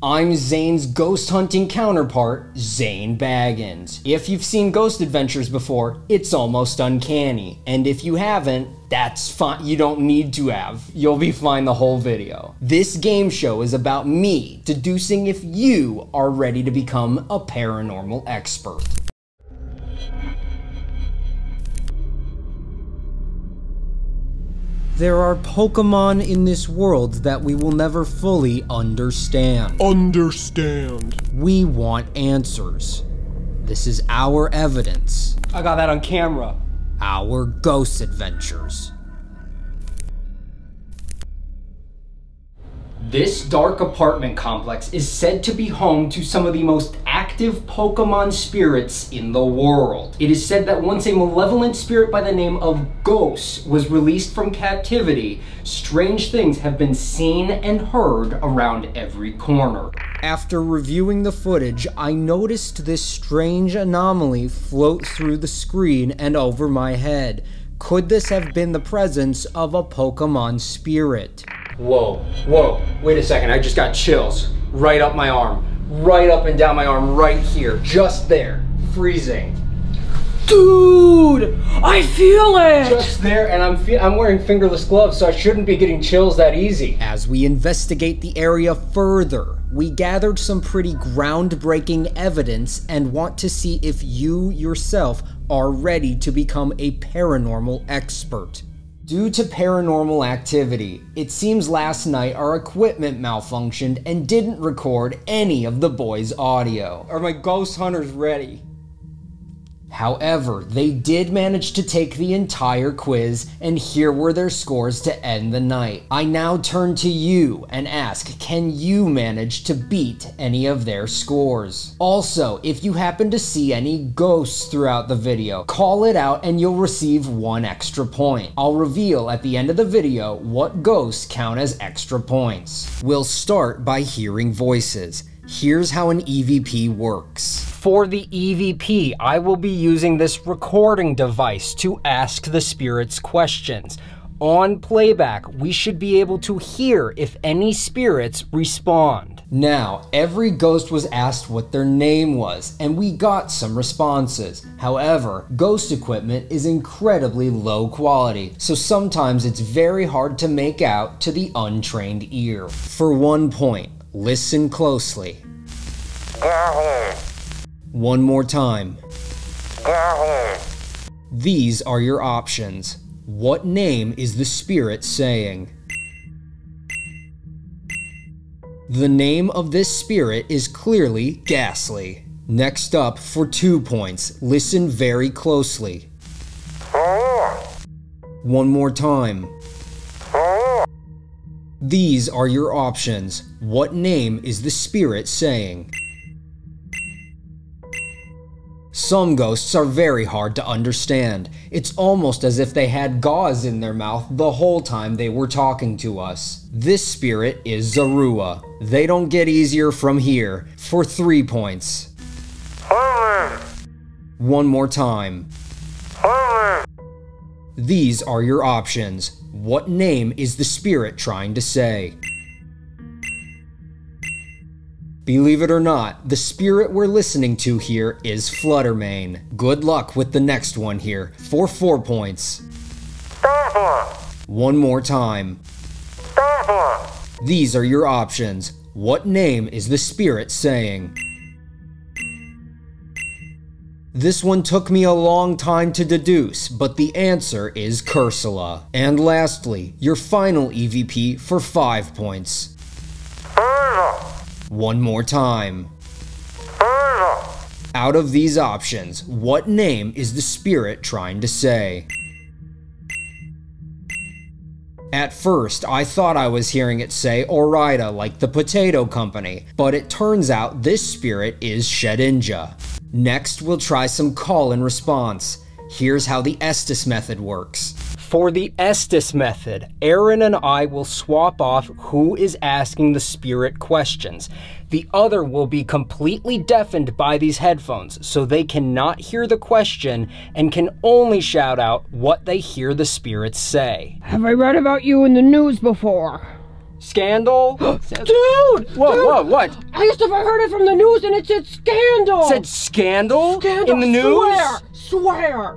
I'm Zane's ghost hunting counterpart, Zane Baggins. If you've seen Ghost Adventures before, it's almost uncanny. And if you haven't, that's fine. You don't need to have. You'll be fine the whole video. This game show is about me deducing if you are ready to become a paranormal expert. There are Pokemon in this world that we will never fully understand. We want answers. This is our evidence. I got that on camera. Our ghost adventures. This dark apartment complex is said to be home to some of the most active Pokemon spirits in the world. It is said that once a malevolent spirit by the name of Ghost was released from captivity, strange things have been seen and heard around every corner. After reviewing the footage, I noticed this strange anomaly float through the screen and over my head. Could this have been the presence of a Pokemon spirit? Whoa, wait a second, I just got chills. Right up my arm, right up and down my arm, right here, just there, freezing. Dude, I feel it! Just there, and I'm wearing fingerless gloves, so I shouldn't be getting chills that easy. As we investigate the area further, we gathered some pretty groundbreaking evidence and want to see if you yourself are ready to become a paranormal expert. Due to paranormal activity, it seems last night our equipment malfunctioned and didn't record any of the boys' audio. Are my ghost hunters ready? However, they did manage to take the entire quiz, and here were their scores to end the night. I now turn to you and ask, can you manage to beat any of their scores? Also, if you happen to see any ghosts throughout the video, call it out and you'll receive 1 extra point. I'll reveal at the end of the video what ghosts count as extra points. We'll start by hearing voices. Here's how an EVP works. For the EVP, I will be using this recording device to ask the spirits questions. On playback, we should be able to hear if any spirits respond. Now, every ghost was asked what their name was, and we got some responses. However, ghost equipment is incredibly low quality, so sometimes it's very hard to make out to the untrained ear. For 1 point, listen closely. One more time. These are your options. What name is the spirit saying? The name of this spirit is clearly Ghastly. Next up, for 2 points, listen very closely. One more time. These are your options. What name is the spirit saying? Some ghosts are very hard to understand. It's almost as if they had gauze in their mouth the whole time they were talking to us. This spirit is Zorua. They don't get easier from here. For 3 points. One more time. These are your options. What name is the spirit trying to say? Believe it or not, the spirit we're listening to here is Fluttermane. Good luck with the next one here, for 4 points. One more time. These are your options. What name is the spirit saying? This one took me a long time to deduce, but the answer is Cursula. And lastly, your final EVP for 5 points. One more time. Out of these options, what name is the spirit trying to say? At first, I thought I was hearing it say Orida like the potato company, but it turns out this spirit is Shedinja. Next, we'll try some call and response. Here's how the Estes method works. For the Estes method, Aaron and I will swap off who is asking the spirit questions. The other will be completely deafened by these headphones, so they cannot hear the question and can only shout out what they hear the spirits say. Have I read about you in the news before? Scandal? Dude! Whoa, what? I just heard it from the news and it said scandal! It said scandal? Scandal? In the news? Swear!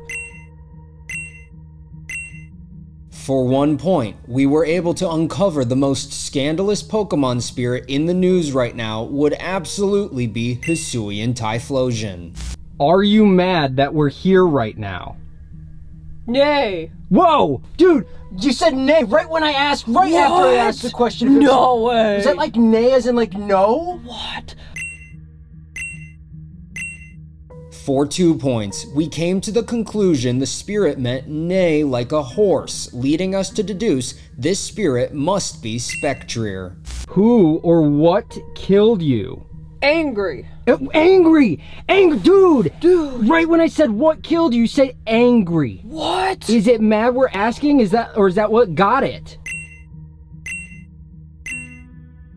For 1 point, we were able to uncover the most scandalous Pokemon spirit in the news right now would absolutely be Hisuian Typhlosion. Are you mad that we're here right now? Nay. Whoa! Dude, you said nay right when I asked, right after I asked the question. If No way! Is that like nay as in like no? What? For 2 points, we came to the conclusion the spirit meant neigh like a horse, leading us to deduce this spirit must be Spectrier. Who or what killed you? Angry. Angry! Dude! Dude. Right when I said what killed you, you said angry. What? Is it mad we're asking? Is that what got it?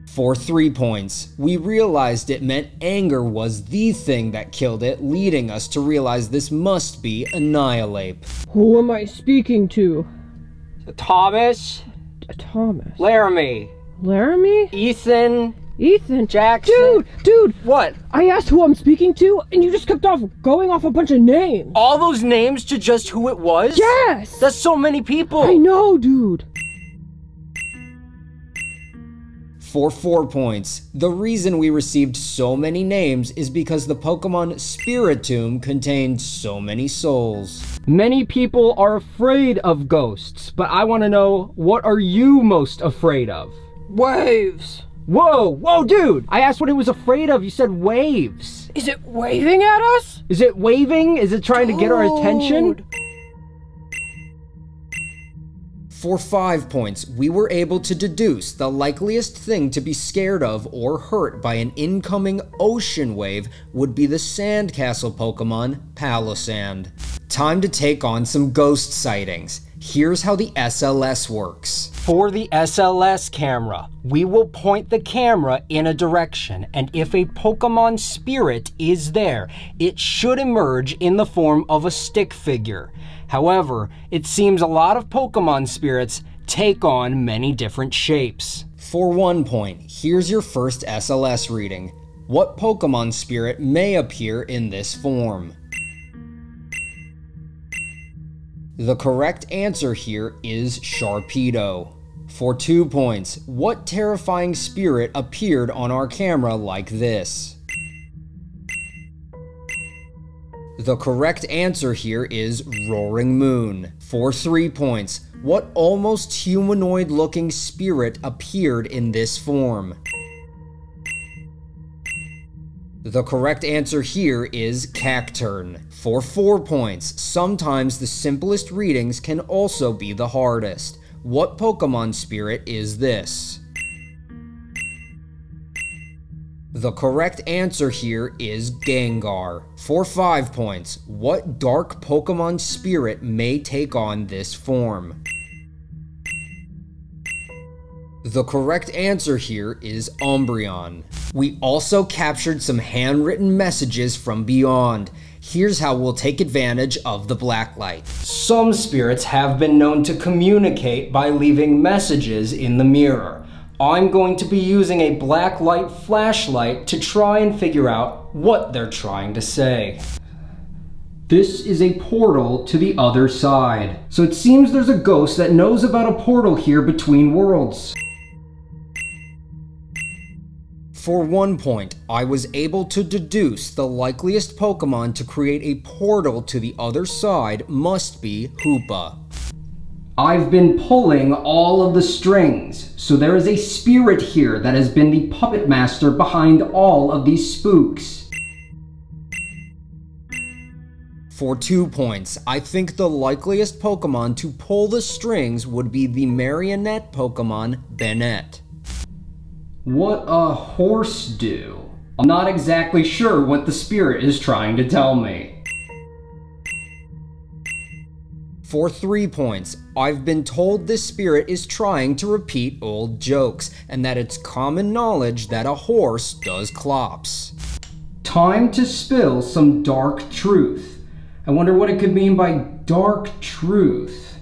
For 3 points, we realized it meant anger was the thing that killed it, leading us to realize this must be Annihilape. Who am I speaking to? Thomas? Thomas. Laramie? Laramie? Ethan? Ethan. Jackson? Dude! What? I asked who I'm speaking to, and you just kept off going off a bunch of names. All those names to just who it was? Yes! That's so many people! I know, dude. For 4 points, the reason we received so many names is because the Pokemon Spiritomb contained so many souls. Many people are afraid of ghosts, but I want to know, what are you most afraid of? Waves. Whoa, dude! I asked what it was afraid of, you said waves. Is it waving at us? Is it waving? Is it trying to get our attention? Dude. For 5 points, we were able to deduce the likeliest thing to be scared of or hurt by an incoming ocean wave would be the Sandcastle Pokemon, Palossand. Time to take on some ghost sightings. Here's how the SLS works. For the SLS camera, we will point the camera in a direction, and if a Pokemon spirit is there, it should emerge in the form of a stick figure. However, it seems a lot of Pokemon spirits take on many different shapes. For 1 point, here's your first SLS reading. What Pokemon spirit may appear in this form? The correct answer here is Sharpedo. For 2 points, what terrifying spirit appeared on our camera like this? The correct answer here is Roaring Moon. For 3 points, what almost humanoid looking spirit appeared in this form? The correct answer here is Cacturne. For 4 points, sometimes the simplest readings can also be the hardest. What Pokemon spirit is this? The correct answer here is Gengar. For 5 points, what dark Pokemon spirit may take on this form? The correct answer here is Umbreon. We also captured some handwritten messages from beyond. Here's how we'll take advantage of the blacklight. Some spirits have been known to communicate by leaving messages in the mirror. I'm going to be using a black light flashlight to try and figure out what they're trying to say. This is a portal to the other side. So it seems there's a ghost that knows about a portal here between worlds. For 1 point, I was able to deduce the likeliest Pokemon to create a portal to the other side must be Hoopa. I've been pulling all of the strings, so there is a spirit here that has been the puppet master behind all of these spooks. For 2 points, I think the likeliest Pokemon to pull the strings would be the marionette Pokemon, Bennett. What a horse do? I'm not exactly sure what the spirit is trying to tell me. For 3 points, I've been told this spirit is trying to repeat old jokes, and that it's common knowledge that a horse does clops. Time to spill some dark truth. I wonder what it could mean by dark truth.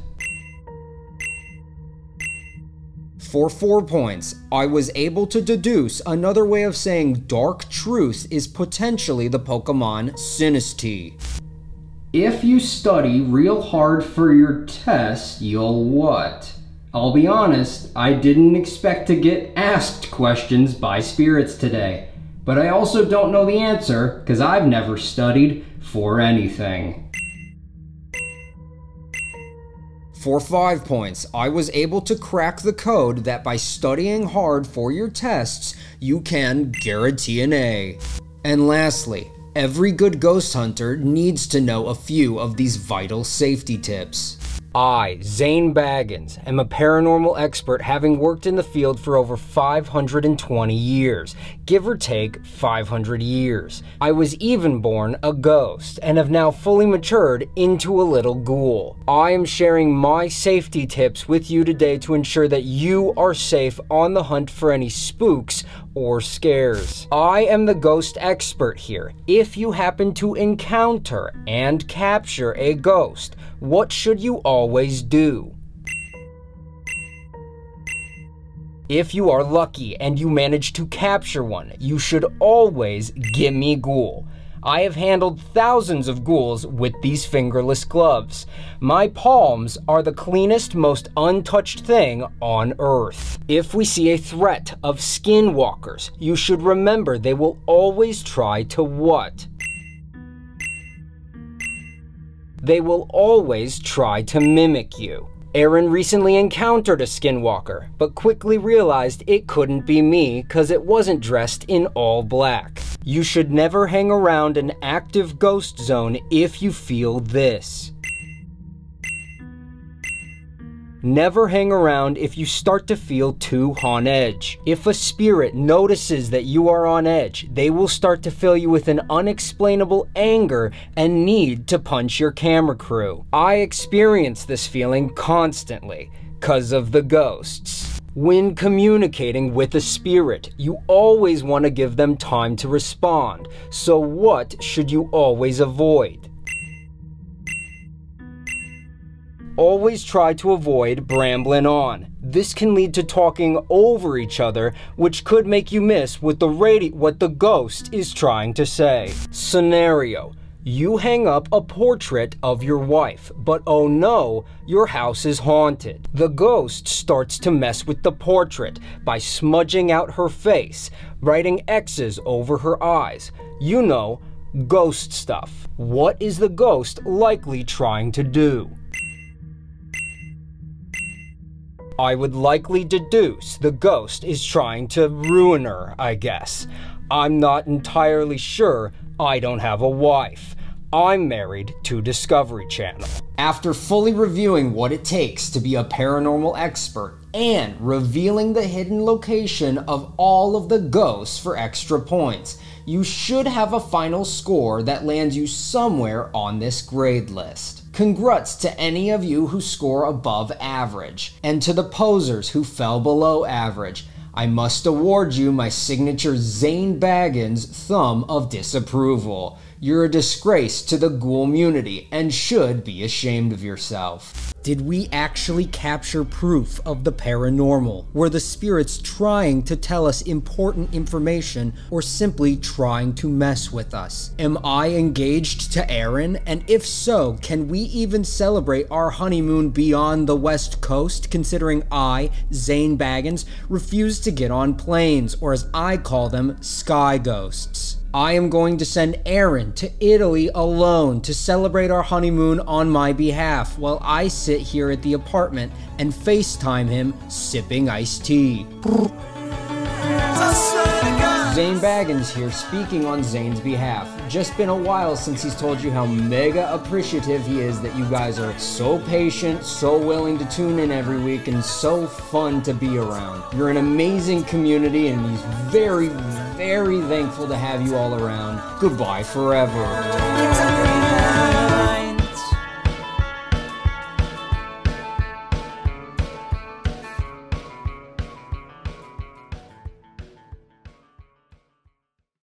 For 4 points, I was able to deduce another way of saying Dark Truth is potentially the Pokemon Sinistea. If you study real hard for your test, you'll what? I'll be honest, I didn't expect to get asked questions by spirits today. But I also don't know the answer, because I've never studied for anything. For 5 points, I was able to crack the code that by studying hard for your tests, you can guarantee an A. And lastly, every good ghost hunter needs to know a few of these vital safety tips. I, Zane Baggins, am a paranormal expert having worked in the field for over 520 years, give or take 500 years. I was even born a ghost and have now fully matured into a little ghoul. I am sharing my safety tips with you today to ensure that you are safe on the hunt for any spooks or scares. I am the ghost expert here. If you happen to encounter and capture a ghost, what should you always do? If you are lucky and you manage to capture one, you should always gimme ghoul. I have handled thousands of ghouls with these fingerless gloves. My palms are the cleanest, most untouched thing on Earth. If we see a threat of skinwalkers, you should remember they will always try to what? They will always try to mimic you. Aaron recently encountered a skinwalker, but quickly realized it couldn't be me because it wasn't dressed in all black. You should never hang around an active ghost zone if you feel this. Never hang around if you start to feel too on edge. If a spirit notices that you are on edge, they will start to fill you with an unexplainable anger and need to punch your camera crew. I experience this feeling constantly because of the ghosts. When communicating with a spirit, you always want to give them time to respond. So what should you always avoid? Always try to avoid brambling on. This can lead to talking over each other, which could make you miss what the ghost is trying to say. Scenario: you hang up a portrait of your wife, but oh no, your house is haunted. The ghost starts to mess with the portrait by smudging out her face, writing X's over her eyes. You know, ghost stuff. What is the ghost likely trying to do? I would likely deduce the ghost is trying to ruin her, I guess. I'm not entirely sure. I don't have a wife. I'm married to Discovery Channel. After fully reviewing what it takes to be a paranormal expert and revealing the hidden location of all of the ghosts for extra points, you should have a final score that lands you somewhere on this grade list. Congrats to any of you who score above average, and to the posers who fell below average. I must award you my signature Zane Baggins thumb of disapproval. You're a disgrace to the ghoul-munity and should be ashamed of yourself. Did we actually capture proof of the paranormal? Were the spirits trying to tell us important information or simply trying to mess with us? Am I engaged to Aaron? And if so, can we even celebrate our honeymoon beyond the West Coast, considering I, Zane Baggins, refuse to get on planes, or as I call them, sky ghosts? I am going to send Aaron to Italy alone to celebrate our honeymoon on my behalf while I sit here at the apartment and FaceTime him sipping iced tea. Zane Baggins here, speaking on Zane's behalf. Just been a while since he's told you how mega appreciative he is that you guys are so patient, so willing to tune in every week, and so fun to be around. You're an amazing community, and he's very, very thankful to have you all around. Goodbye forever.